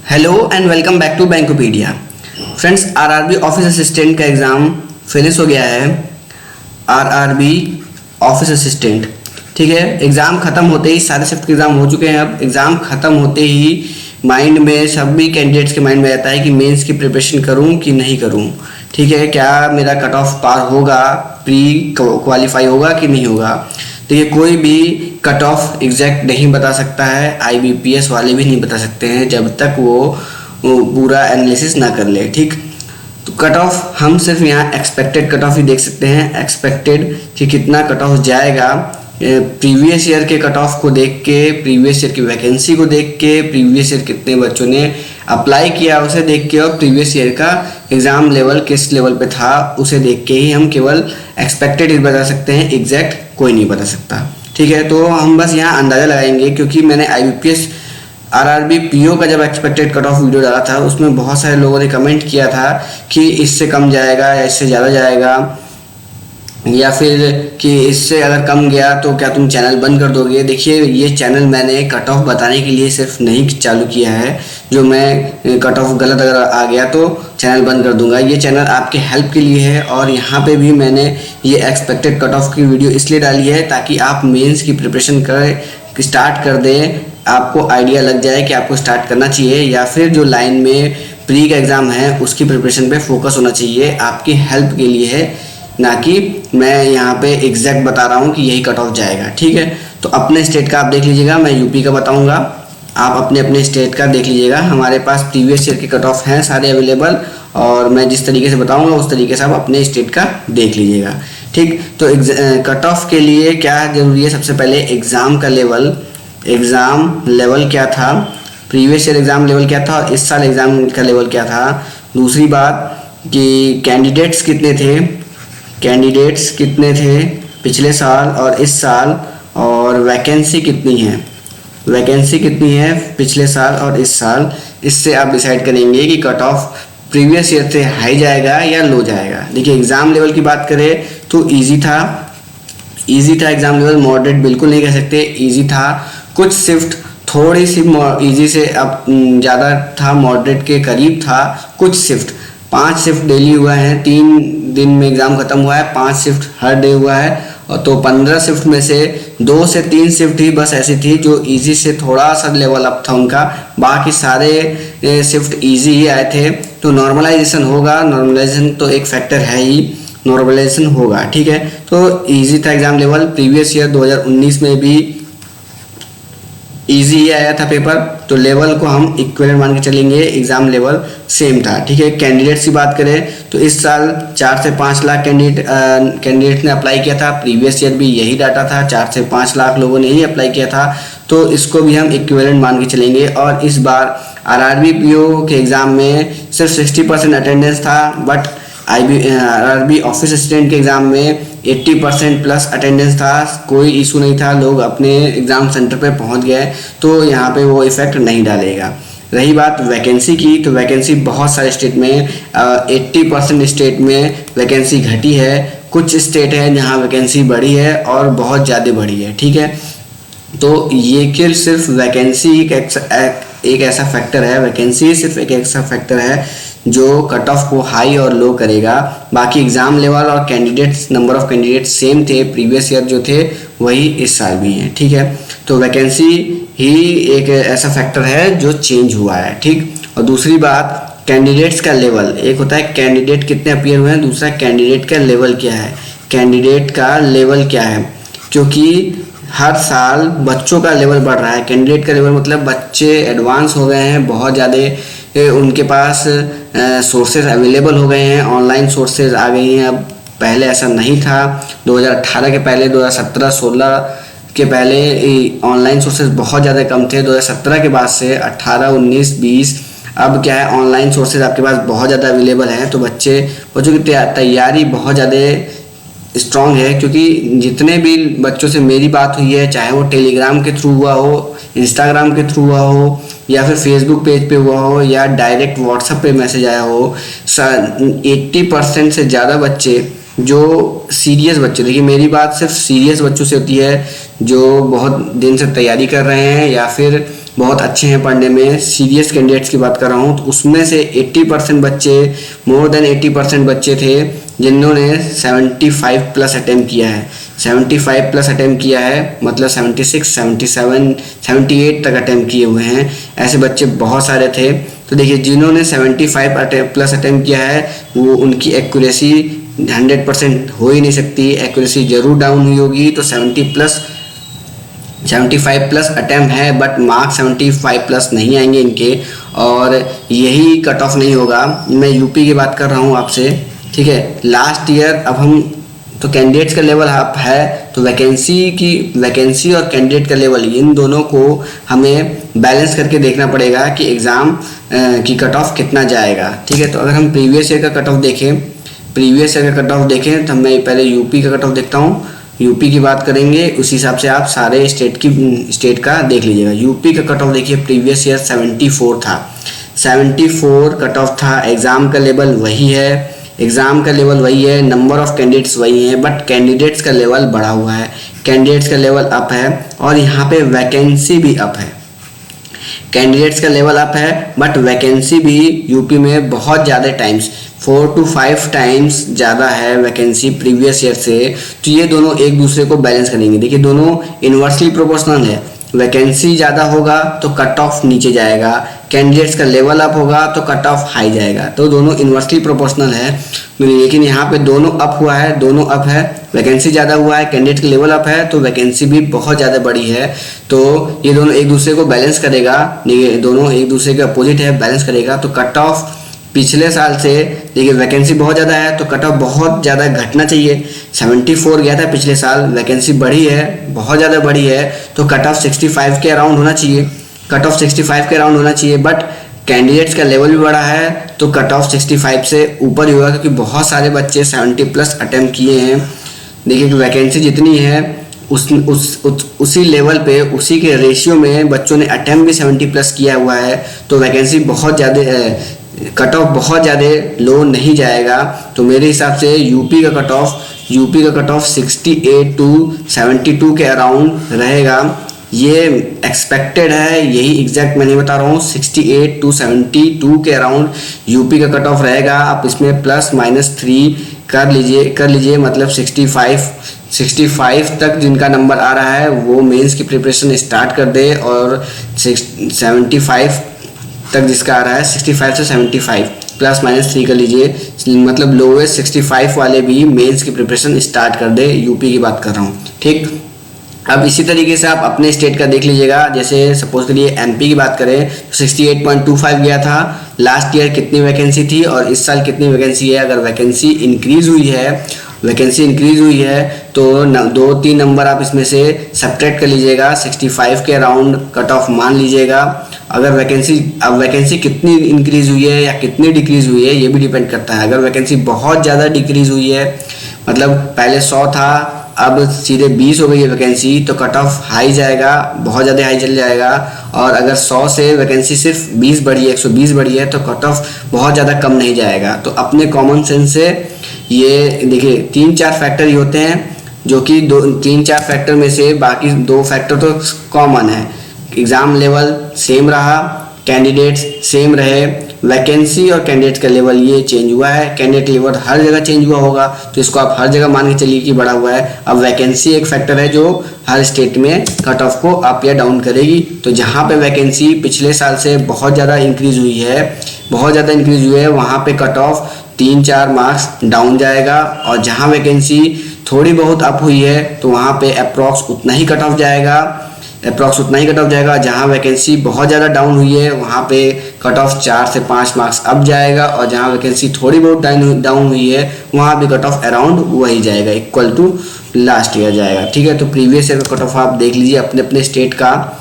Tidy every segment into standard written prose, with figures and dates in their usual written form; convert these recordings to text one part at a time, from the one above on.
Hello and welcome back to Bankopedia. Friends, RRB office assistant का exam finish हो गया है। आरआरबी ऑफिस असिस्टेंट, ठीक है। एग्ज़ाम ख़त्म होते ही सारे शिफ्ट के एग्ज़ाम हो चुके हैं। अब एग्ज़ाम ख़त्म होते ही माइंड में सभी कैंडिडेट्स के माइंड में आता है कि मेंस की प्रिपरेशन करूं कि नहीं करूं, ठीक है। क्या मेरा कट ऑफ पार होगा, प्री क्वालिफाई होगा कि नहीं होगा। देखिए, कोई भी कट ऑफ एग्जैक्ट नहीं बता सकता है, आईबीपीएस वाले भी नहीं बता सकते हैं जब तक वो पूरा एनालिसिस ना कर ले, ठीक। तो कट ऑफ हम सिर्फ यहाँ एक्सपेक्टेड कट ऑफ ही देख सकते हैं। एक्सपेक्टेड कि कितना कट ऑफ जाएगा, प्रीवियस ईयर के कट ऑफ को देख के, प्रीवियस ईयर की वैकेंसी को देख के, प्रीवियस ईयर कितने बच्चों ने अप्लाई किया उसे देख के, और प्रीवियस ईयर का एग्ज़ाम लेवल किस लेवल पे था उसे देख के ही हम केवल एक्सपेक्टेड ही बता सकते हैं, एग्जैक्ट कोई नहीं बता सकता, ठीक है। तो हम बस यहाँ अंदाज़ा लगाएंगे, क्योंकि मैंने आईबीपीएस आरआरबी पीओ का जब एक्सपेक्टेड कट ऑफ वीडियो डाला था उसमें बहुत सारे लोगों ने कमेंट किया था कि इससे कम जाएगा या इससे ज़्यादा जाएगा, या फिर कि इससे अगर कम गया तो क्या तुम चैनल बंद कर दोगे। देखिए, ये चैनल मैंने कट ऑफ बताने के लिए सिर्फ नहीं चालू किया है। जो मैं कट ऑफ गलत अगर आ गया तो चैनल बंद कर दूंगा। ये चैनल आपके हेल्प के लिए है, और यहाँ पे भी मैंने ये एक्सपेक्टेड कट ऑफ की वीडियो इसलिए डाली है ताकि आप मेंस की प्रिपरेशन करें, स्टार्ट कर दें, आपको आइडिया लग जाए कि आपको स्टार्ट करना चाहिए, या फिर जो लाइन में प्री का एग्ज़ाम है उसकी प्रिपरेशन पे फोकस होना चाहिए। आपकी हेल्प के लिए है, ना कि मैं यहाँ पे एग्जैक्ट बता रहा हूँ कि यही कट ऑफ जाएगा, ठीक है। तो अपने स्टेट का आप देख लीजिएगा, मैं यूपी का बताऊँगा, आप अपने अपने स्टेट का देख लीजिएगा। हमारे पास प्रीवियस ईयर के कट ऑफ हैं सारे अवेलेबल, और मैं जिस तरीके से बताऊँगा उस तरीके से आप अपने स्टेट का देख लीजिएगा, ठीक। तो कट ऑफ के लिए क्या ज़रूरी है, सबसे पहले एग्ज़ाम का लेवल, एग्ज़ाम लेवल क्या था, प्रीवियस ईयर एग्ज़ाम लेवल क्या था और इस साल एग्ज़ाम का लेवल क्या था। दूसरी बात कि कैंडिडेट्स कितने थे, कैंडिडेट्स कितने थे पिछले साल और इस साल, और वैकेंसी कितनी है, वैकेंसी कितनी है पिछले साल और इस साल। इससे आप डिसाइड करेंगे कि कट ऑफ प्रीवियस ईयर से हाई जाएगा या लो जाएगा। देखिए, एग्ज़ाम लेवल की बात करें तो इजी था, इजी था एग्ज़ाम लेवल, मॉडरेट बिल्कुल नहीं कह सकते, इजी था। कुछ शिफ्ट थोड़ी सी इजी से अब ज़्यादा था, मॉडरेट के करीब था। कुछ शिफ्ट 5 शिफ्ट डेली हुआ है, 3 दिन में एग्ज़ाम ख़त्म हुआ है, 5 शिफ्ट हर डे हुआ है, और तो 15 शिफ्ट में से 2 से 3 शिफ्ट ही बस ऐसी थी जो इजी से थोड़ा सा लेवल अप था उनका, बाकी सारे शिफ्ट इजी ही आए थे। तो नॉर्मलाइजेशन होगा, नॉर्मलाइजेशन तो एक फैक्टर है ही, नॉर्मलाइजेशन होगा, ठीक है। तो इजी था एग्ज़ाम लेवल, प्रीवियस ईयर 2019 में भी इजी ही आया था पेपर, तो लेवल को हम इक्विवेलेंट मान के चलेंगे, एग्जाम लेवल सेम था, ठीक है। कैंडिडेट्स की बात करें तो इस साल 4 से 5 लाख कैंडिडेट ने अप्लाई किया था, प्रीवियस ईयर भी यही डाटा था, 4 से 5 लाख लोगों ने ही अप्लाई किया था, तो इसको भी हम इक्विवेलेंट मान के चलेंगे। और इस बार आरआरबी पीओ के एग्ज़ाम में सिर्फ 60% अटेंडेंस था, बट आरआरबी ऑफिस असिस्टेंट के एग्ज़ाम में 80% प्लस अटेंडेंस था, कोई इशू नहीं था, लोग अपने एग्ज़ाम सेंटर पे पहुंच गए, तो यहाँ पे वो इफ़ेक्ट नहीं डालेगा। रही बात वैकेंसी की, तो वैकेंसी बहुत सारे स्टेट में 80% स्टेट में वैकेंसी घटी है, कुछ स्टेट है जहाँ वैकेंसी बढ़ी है और बहुत ज़्यादा बढ़ी है, ठीक है। तो ये कि सिर्फ वैकेंसी एक ऐसा फैक्टर है, वैकेंसी सिर्फ एक ऐसा फैक्टर है जो कट ऑफ को हाई और लो करेगा। बाकी एग्ज़ाम लेवल और candidates, number of candidates same थे, प्रीवियस ईयर जो थे वही इस साल भी हैं, ठीक है। तो वैकेंसी ही एक ऐसा फैक्टर है जो चेंज हुआ है, ठीक। और दूसरी बात, कैंडिडेट्स का लेवल, एक होता है कैंडिडेट कितने अपीयर हुए हैं, दूसरा कैंडिडेट का लेवल क्या है, कैंडिडेट का लेवल क्या है, क्योंकि हर साल बच्चों का लेवल बढ़ रहा है। कैंडिडेट का लेवल मतलब बच्चे एडवांस हो गए हैं, बहुत ज़्यादा उनके पास सोर्सेज अवेलेबल हो गए हैं, ऑनलाइन सोर्सेज आ गई हैं। अब पहले ऐसा नहीं था, 2018 के पहले, 2017-16 के पहले ऑनलाइन सोर्सेज बहुत ज़्यादा कम थे। 2017 के बाद से 18, 19, 20 अब क्या है, ऑनलाइन सोर्सेज आपके पास बहुत ज़्यादा अवेलेबल हैं, तो बच्चों की तैयारी बहुत ज़्यादा स्ट्रॉन्ग है। क्योंकि जितने भी बच्चों से मेरी बात हुई है, चाहे वो टेलीग्राम के थ्रू हुआ हो, इंस्टाग्राम के थ्रू हुआ हो, या फिर फेसबुक पेज पे हुआ हो, या डायरेक्ट व्हाट्सएप पे मैसेज आया हो, 80% से ज़्यादा बच्चे जो सीरियस बच्चे, देखिए मेरी बात सिर्फ सीरियस बच्चों से होती है जो बहुत दिन से तैयारी कर रहे हैं, या फिर बहुत अच्छे हैं पढ़ने में, सीरियस कैंडिडेट्स की बात कर रहा हूँ, तो उसमें से 80% बच्चे, मोर देन 80% बच्चे थे जिन्होंने 75 प्लस अटैम्प्ट किया है। 75 प्लस अटैम्प्ट किया है मतलब 76, 77, 78 तक अटैम्प्ट किए हुए हैं, ऐसे बच्चे बहुत सारे थे। तो देखिए जिन्होंने 75 प्लस अटैम्प्ट किया है वो उनकी एक्यूरेसी 100% हो ही नहीं सकती, एक्यूरेसी जरूर डाउन हुई होगी। तो 75 प्लस अटैम्प्ट है बट मार्क्स 75 प्लस नहीं आएंगे इनके, और यही कट ऑफ नहीं होगा। मैं यूपी की बात कर रहा हूँ आपसे, ठीक है। लास्ट ईयर अब हम तो कैंडिडेट्स का लेवल अप है, तो वैकेंसी और कैंडिडेट का लेवल, इन दोनों को हमें बैलेंस करके देखना पड़ेगा कि एग्ज़ाम की कट ऑफ कितना जाएगा, ठीक है। तो अगर हम प्रीवियस ईयर का कट ऑफ देखें तो मैं पहले यूपी का कट ऑफ देखता हूँ। यूपी की बात करेंगे, उसी हिसाब से आप सारे स्टेट का देख लीजिएगा। यूपी का कट ऑफ देखिए, प्रीवियस ईयर 74 था, 74 कट ऑफ था। एग्ज़ाम का लेवल वही है, नंबर ऑफ कैंडिडेट्स वही है, बट कैंडिडेट्स का लेवल बढ़ा हुआ है, कैंडिडेट्स का लेवल अप है, और यहाँ पे वैकेंसी भी अप है। कैंडिडेट्स का लेवल अप है बट वैकेंसी भी यूपी में बहुत ज़्यादा टाइम्स, 4 to 5 टाइम्स ज़्यादा है वैकेंसी प्रीवियस ईयर से। तो ये दोनों एक दूसरे को बैलेंस करेंगे। देखिए दोनों इन्वर्सली प्रोपोर्शनल है, वैकेंसी ज़्यादा होगा तो कट ऑफ नीचे जाएगा, कैंडिडेट्स का लेवल अप होगा तो कट ऑफ हाई जाएगा। तो दोनों इन्वर्सली प्रोपोर्शनल है, लेकिन यहाँ पे दोनों अप हुआ है, दोनों अप है। वैकेंसी ज़्यादा हुआ है, कैंडिडेट का लेवल अप है, तो वैकेंसी भी बहुत ज़्यादा बड़ी है। तो ये दोनों एक दूसरे को बैलेंस करेगा, दोनों एक दूसरे के अपोजिट है, बैलेंस करेगा। तो कट ऑफ पिछले साल से देखिए वैकेंसी बहुत ज़्यादा है तो कट ऑफ बहुत ज़्यादा घटना चाहिए। 74 गया था पिछले साल, वैकेंसी बढ़ी है, बहुत ज़्यादा बढ़ी है, तो कट ऑफ 65 के अराउंड होना चाहिए, बट कैंडिडेट्स का लेवल भी बढ़ा है तो कट ऑफ 65 से ऊपर ही होगा, क्योंकि बहुत सारे बच्चे 70 प्लस अटैम्प्ट किए हैं। देखिए कि वैकेंसी जितनी है उसी लेवल पे, उसी के रेशियो में बच्चों ने अटैम्प्ट भी 70 प्लस किया हुआ है, तो वैकेंसी बहुत ज़्यादा, कट ऑफ बहुत ज़्यादा लो नहीं जाएगा। तो मेरे हिसाब से यूपी का कट ऑफ 68 to 72 के अराउंड रहेगा, ये एक्सपेक्टेड है, यही एग्जैक्ट मैं नहीं बता रहा हूँ। 68 to 72 के अराउंड यूपी का कट ऑफ रहेगा। आप इसमें +-3 कर लीजिए मतलब 65 तक जिनका नंबर आ रहा है वो मेंस की प्रिपरेशन स्टार्ट कर दे, और 75 तक जिसका आ रहा है 65 से 75 +-3 कर लीजिए, मतलब लोवेस्ट 65 वाले भी मेंस की प्रिपरेशन स्टार्ट कर दे। यूपी की बात कर रहा हूँ, ठीक। अब इसी तरीके से आप अपने स्टेट का देख लीजिएगा। जैसे सपोज करिए एमपी की बात करें तो 68.25 गया था लास्ट ईयर, कितनी वैकेंसी थी और इस साल कितनी वैकेंसी है। अगर वैकेंसी इंक्रीज हुई है तो 2-3 नंबर आप इसमें से सब्ट्रैक्ट कर लीजिएगा, 65 के अराउंड कट ऑफ मान लीजिएगा। अगर वैकेंसी कितनी इंक्रीज हुई है या कितनी डिक्रीज हुई है ये भी डिपेंड करता है। अगर वैकेंसी बहुत ज़्यादा डिक्रीज हुई है, मतलब पहले 100 था अब सीधे 20 हो गई है वैकेंसी, तो कट ऑफ हाई जाएगा, बहुत ज़्यादा हाई चल जाएगा। और अगर 100 से वैकेंसी सिर्फ 20 बढ़ी है, 120 बढ़ी है, तो कट ऑफ बहुत ज़्यादा कम नहीं जाएगा। तो अपने कॉमन सेंस से ये देखिए 3-4 फैक्टर ही होते हैं, जो कि 3-4 फैक्टर में से बाकी 2 फैक्टर तो कॉमन है। एग्ज़ाम लेवल सेम रहा, कैंडिडेट्स सेम रहे, वैकेंसी और कैंडिडेट का लेवल ये चेंज हुआ है। कैंडिडेट लेवल हर जगह चेंज हुआ होगा तो इसको आप हर जगह मान के चलिए कि बढ़ा हुआ है। अब वैकेंसी एक फैक्टर है जो हर स्टेट में कट ऑफ को अप या डाउन करेगी। तो जहाँ पे वैकेंसी पिछले साल से बहुत ज़्यादा इंक्रीज हुई है वहाँ पे कट ऑफ 3-4 मार्क्स डाउन जाएगा, और जहाँ वैकेंसी थोड़ी बहुत अप हुई है तो वहाँ पे अप्रॉक्स उतना ही कट ऑफ जाएगा। जहाँ वैकेंसी बहुत ज़्यादा डाउन हुई है वहाँ पे कट ऑफ 4 से 5 मार्क्स अप जाएगा, और जहाँ वैकेंसी थोड़ी बहुत डाउन हुई है वहाँ भी कट ऑफ अराउंड वही जाएगा, इक्वल टू लास्ट ईयर जाएगा, ठीक है। तो प्रीवियस ईयर का कट ऑफ आप देख लीजिए अपने अपने स्टेट का।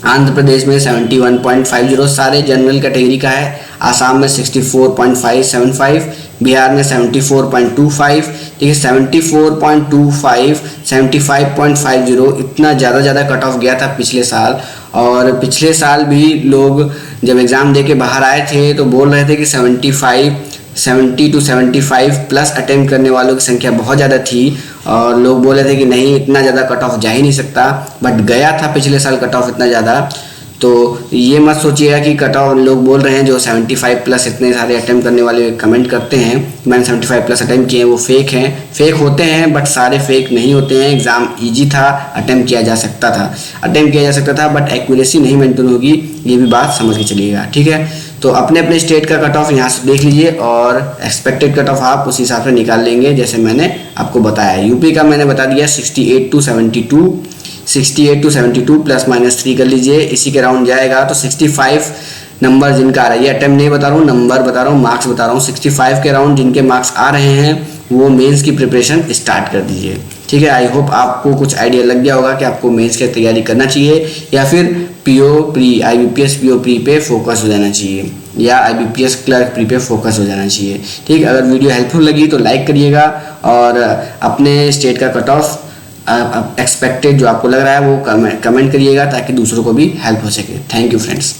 आंध्र प्रदेश में 71.50 सारे जनरल कैटेगरी का है, आसाम में 64.575, बिहार में 74.25, ठीक है। 74.25, 75.50 इतना ज़्यादा कट ऑफ गया था पिछले साल। और पिछले साल भी लोग जब एग्ज़ाम दे के बाहर आए थे तो बोल रहे थे कि 70 to 75 प्लस अटेम्प्ट करने वालों की संख्या बहुत ज़्यादा थी, और लोग बोले थे कि नहीं इतना ज़्यादा कट ऑफ जा ही नहीं सकता, बट गया था पिछले साल कट ऑफ इतना ज़्यादा। तो ये मत सोचिएगा कि कट ऑफ, लोग बोल रहे हैं जो 75 प्लस इतने सारे अटेम्प्ट करने वाले कमेंट करते हैं मैंने 75 प्लस अटेम्प्ट किए हैं, वो फेक हैं। फेक होते हैं बट सारे फेक नहीं होते हैं। एग्ज़ाम ईजी था, अटेम्प्ट किया जा सकता था बट एक्यूरेसी नहीं मेंटेन होगी, ये भी बात समझ के चलिएगा, ठीक है। तो अपने अपने स्टेट का कट ऑफ यहाँ से देख लीजिए और एक्सपेक्टेड कट ऑफ आप उस हिसाब से निकाल लेंगे जैसे मैंने आपको बताया। यूपी का मैंने बता दिया 68 टू 72 प्लस माइनस 3 कर लीजिए, इसी के राउंड जाएगा तो 65 नंबर जिनका आ रहा है, ये अटेम्प्ट नहीं बता रहा हूँ, नंबर बता रहा हूँ, मार्क्स बता रहा हूँ। 65 के राउंड जिनके मार्क्स आ रहे हैं वो मेंस की प्रिपरेशन स्टार्ट कर दीजिए, ठीक है। आई होप आपको कुछ आइडिया लग गया होगा कि आपको मेंस की तैयारी करना चाहिए या फिर PO pre IBPS PO pre पे फोकस हो जाना चाहिए या IBPS क्लर्क प्री पे फोकस हो जाना चाहिए, ठीक। अगर वीडियो हेल्पफुल लगी तो लाइक करिएगा और अपने स्टेट का कट ऑफ एक्सपेक्टेड जो आपको लग रहा है वो कमेंट करिएगा ताकि दूसरों को भी हेल्प हो सके। Thank you friends.